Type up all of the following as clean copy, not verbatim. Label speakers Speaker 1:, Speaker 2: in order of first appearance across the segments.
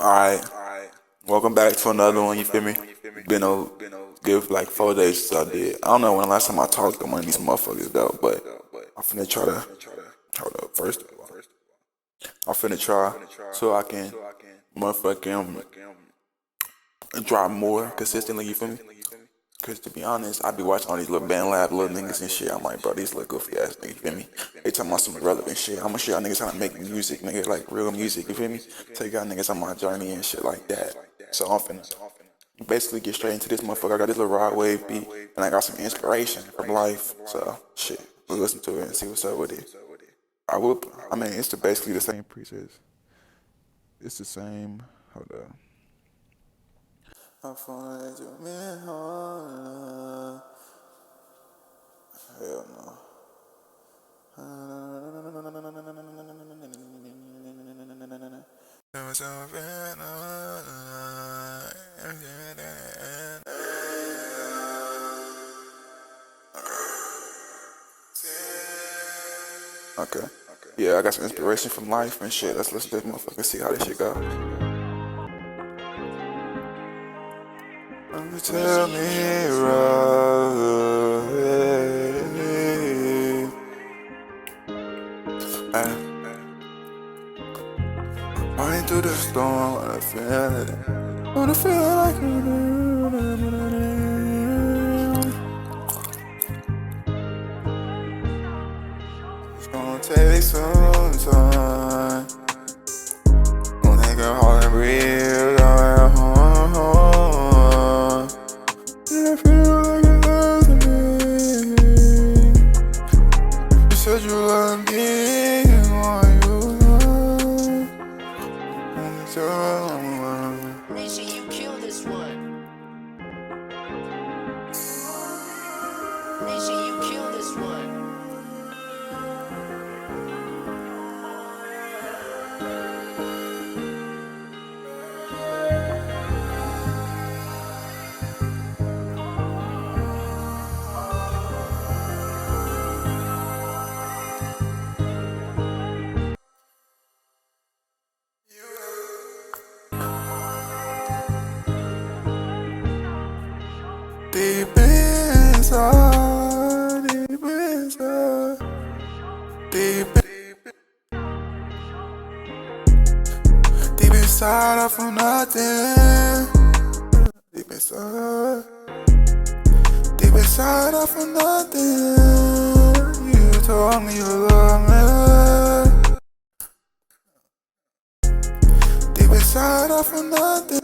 Speaker 1: Alright, welcome back to another one, you feel me? Been a good like 4 days since I did. I don't know when the last time I talked to one of these motherfuckers though, but I'm finna try to, hold up, first of all, I'm finna try so I can motherfucking drop more consistently, you feel me? Cause to be honest, I be watching all these little Bandlab little niggas and shit. I'm like, bro, these little goofy ass niggas, you feel me? They talking about some relevant shit. I'ma show y'all niggas how to make music, nigga, like real music, you feel me? Take y'all niggas on my journey and shit like that. So I'm finna basically get straight into this motherfucker. I got this little rod wave beat, and I got some inspiration from life. So shit, we'll listen to it and see what's up with it. I mean, it's basically the same presets. It's the same. Hold up. I find you man hard. Hell no. Okay. Yeah, I got some inspiration from life and shit. Let's listen to this motherfucker, see how this shit go. Tell me right. Running through the storm, wanna feel it. Wanna feel like it's gonna take some time. Gonna take a hard and breathe, going home. And I feel like it does to me. You said you love me, why you love?
Speaker 2: Make sure you kill this one. Make sure you kill this one.
Speaker 1: Deep inside, deep inside, I feel nothing. Deep inside, I feel nothing. You told me you love me. Deep inside, I feel nothing.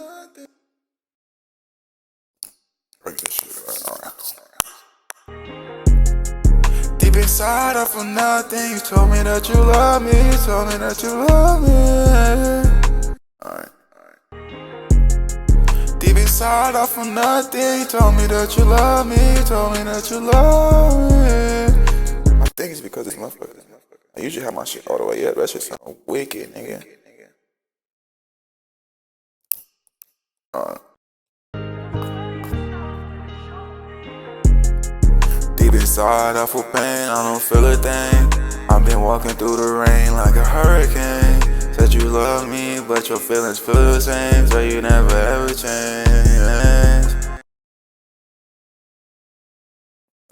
Speaker 1: Break this shit alright. Deep inside, I feel nothing. You told me that you love me. You told me that you love me. Alright. Deep inside, I feel nothing. You told me that you love me. You told me that you love me. I think it's because this motherfucker. I usually have my shit all the way up. That shit sound wicked, nigga. Deep inside, I feel pain, I don't feel a thing. I've been walking through the rain like a hurricane. Said you love me, but your feelings feel the same, so you never ever change.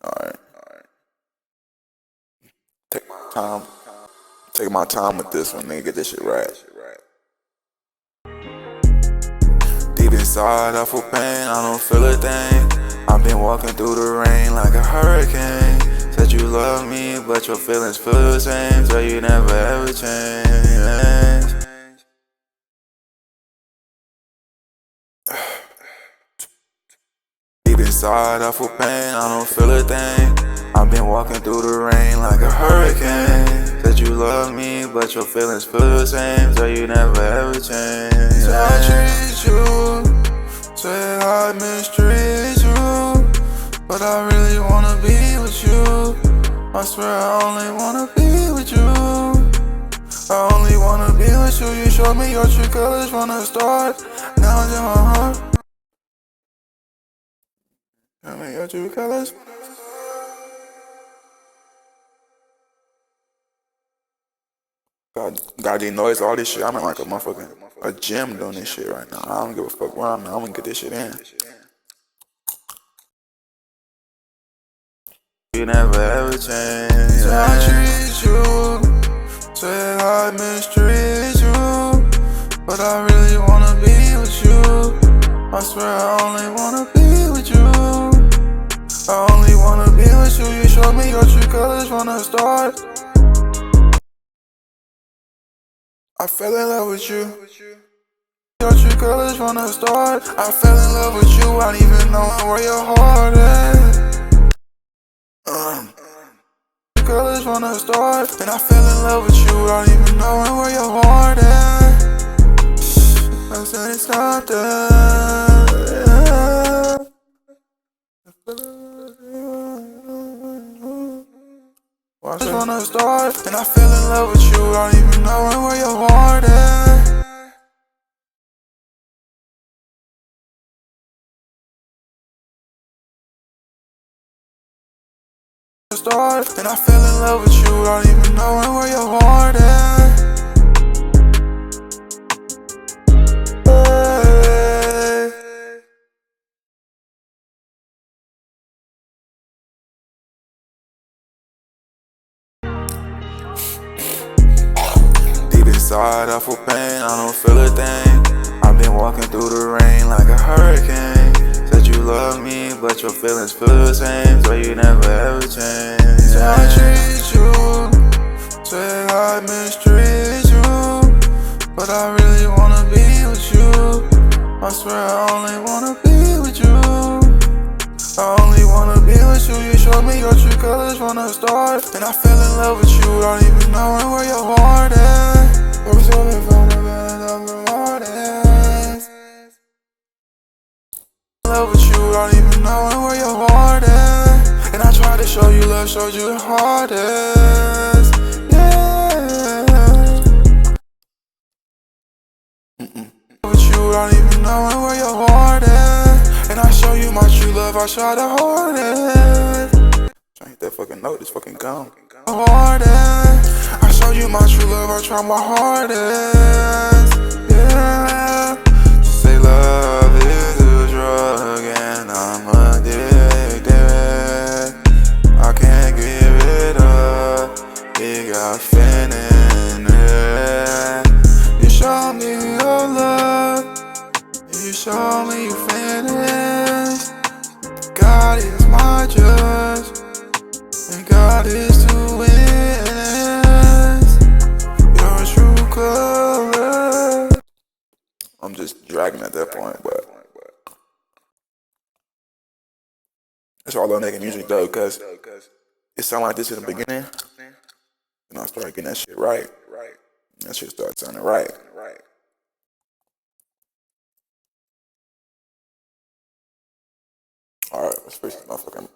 Speaker 1: Alright. Take my time with this one, nigga, get this shit right. Deep inside, I feel pain, I don't feel a thing. I've been walking through the rain like a hurricane. Said you love me, but your feelings feel the same, so you never ever change. Deep inside, I feel pain, I don't feel a thing. I've been walking through the rain like a hurricane. Said you love me, but your feelings feel the same, so you never ever change. So I treat you, say I mistreat you, but I really wanna be with you. I swear I only wanna be with you. I only wanna be with you. You showed me your true colors from the start. Now it's in my heart. Show me your true colors. Got the noise, all this shit. I'm in like a motherfucking a gym doing this shit right now. I don't give a fuck where I'm at. I'm gonna get this shit in. You never ever change. I treat you, say I mistreat you, but I really wanna be with you. I swear I only wanna be with you. I only wanna be with you. You showed me your true colors from the start. I fell in love with you. Your true colors from the start. I fell in love with you. I don't even know where your heart is. Colors from the start, and I fell in love with you. I don't even know where your heart is. I said it's not there. Colors from the start, and I fell in love with you. I don't even know where your heart is. Start, and I fell in love with you. I don't even know where your heart is. Deep inside, I feel pain. I don't feel a thing. I've been walking through the rain like a hurricane. Said you love me, but your feelings feel the same, so you never ever change. I treat you, say I mistreat you, but I really wanna be with you. I swear I only wanna be with you. I only wanna be with you. You showed me your true colors from the start, and I fell in love with you. I don't even know where your heart is. I'm so from the bed of the mornings. Love with you, I don't even know where your heart is. And I tried to show you love, showed you the hardest. Yeah. With you, I don't even know where your heart is. And I show you my true love, I try the hardest. Trying to hit that fucking note, it's fucking gone. Hardest. I show you my true love, I try my hardest. Yeah. Say love is a drug and I'm addicted. I can't give it up, it got finished. You show me your love, you show me you finished. God is my judge, and God is to witness. You're a true color. I'm just dragging at that point, but that's all I'm making music though, cause it sounded like this in the beginning, and I started getting that shit right. That shit started sounding right. Alright, let's fix this motherfucker.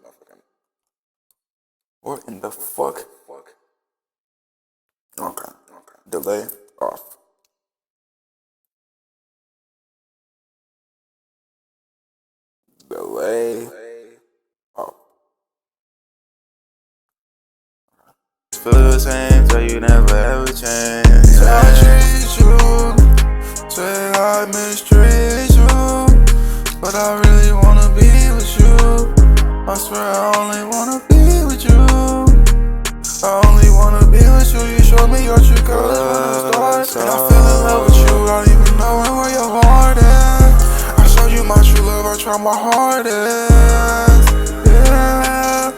Speaker 1: What in the fuck? Okay. Delay off. Delay off. Feel the same, so you never ever change. I treat you, say I mistreat you, but I really wanna be with you. I swear I only wanna be with you. I only wanna be with you. You showed me your true colors from the start, and I fell in love with you. I don't even know where your heart is. I showed you my true love, I try my hardest. Yeah.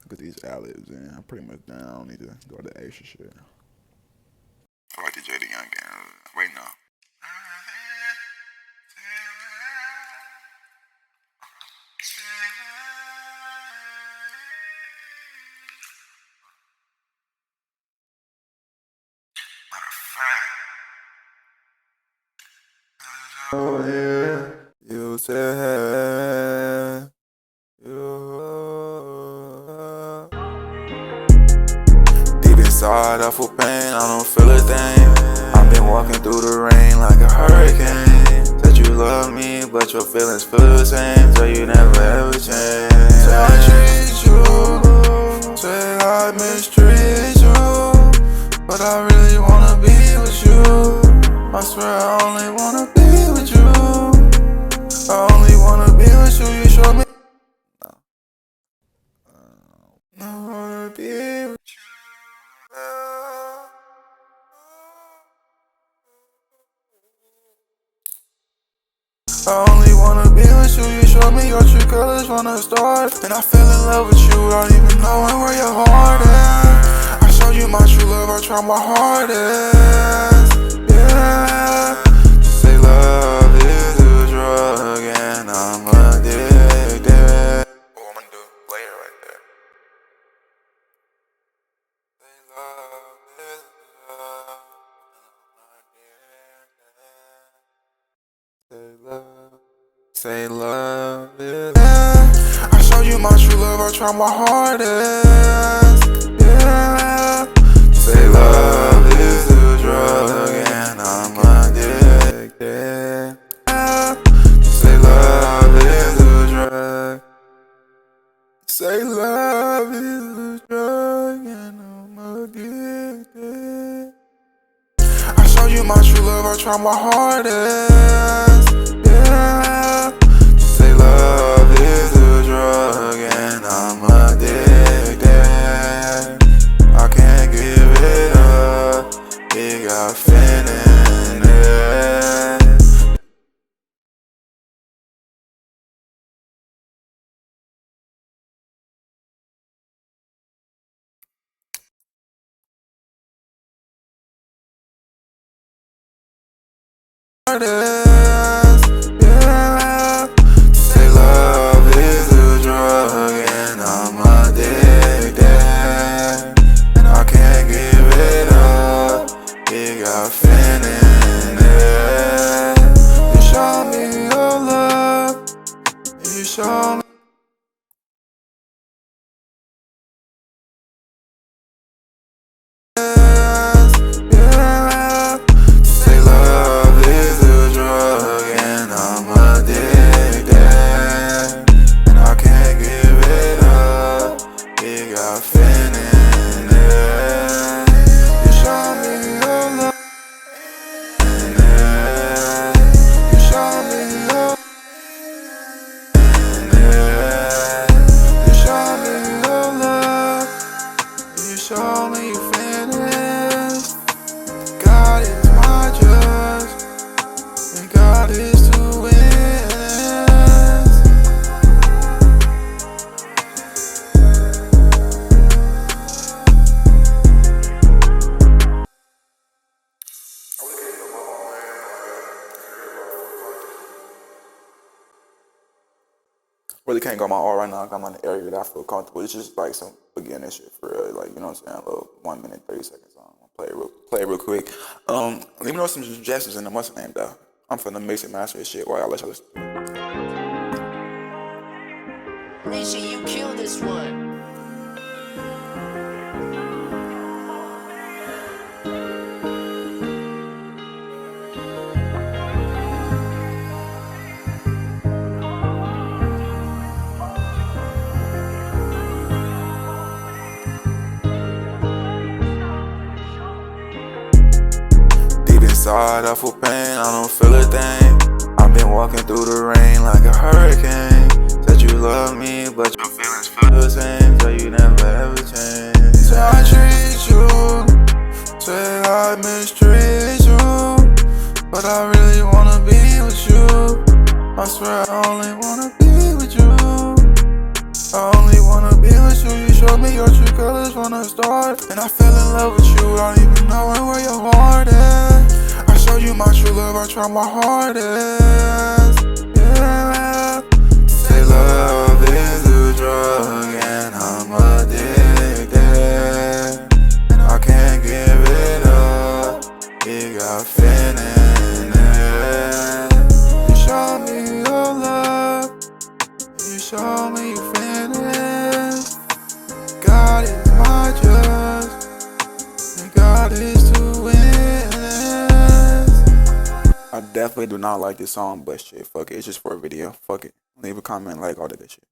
Speaker 1: Look at these ad-libs, man. I'm pretty much done. I don't need to go to the extra shit. I like the JD Young game. Wait, no. Oh yeah, you said you. Deep inside, I feel pain. I don't feel a thing. I've been walking through the rain like a hurricane. Said you love me, but your feelings feel the same, so you never ever change. I treat you, say I mistreat you, I only wanna be with you. You showed me your true colors from the start, and I fell in love with you without even knowing where your heart is. I showed you my true love. I tried my hardest. Yeah. Say love is a drug, and I'm addicted. Oh, I'm gonna do later right there. Say love is a drug, and I'm addicted. Say love is. Yeah. I showed you my true love. I tried my hardest. Yeah. Say love is a drug, and I'm addicted. Yeah. Say love is a drug. Say love is a drug, and I'm addicted. I showed you my true love. I tried my hardest. Yeah. Say love is a drug, and I'm addicted. I can't give it up. It got finished. Yeah. Say love is a drug, and I'm addicted. And I can't give it up. It got finished. You show me your love. You show me. Yeah. Say love is a drug, and I'm addicted. And I can't give it up. It got finished. You show me your love. You show me your. You show me your love. You show me you finished. God is my judge, and God is to witness. Really can't go my all right now. I'm in an area that I feel comfortable. It's just like some beginner shit for real. Like, you know what I'm saying? A little 1 minute, 30 seconds on. Play it real quick. Let me know some suggestions in the what's the name though. I'm finna mix and master this shit while y'all let y'all listen.
Speaker 2: Nisha, you kill this one.
Speaker 1: Inside, I feel pain, I don't feel a thing. I've been walking through the rain like a hurricane. Said you love me, but your feelings feel the same. So you never ever change. Say I treat you, say I mistreat you, but I really wanna be with you. I swear I only wanna be with you. I only wanna be with you. You showed me your true colors from the start, and I fell in love with you without even knowing where your heart is. I showed you my true love. I tried my hardest. Yeah. Say love is a drug, and I'm addicted. And I can't give it up. It got finished. You show me your love. You show me you finished. God is my judge, and God is to witness. I definitely do not like this song, but shit, fuck it. It's just for a video. Fuck it. Leave a comment, like all that good shit.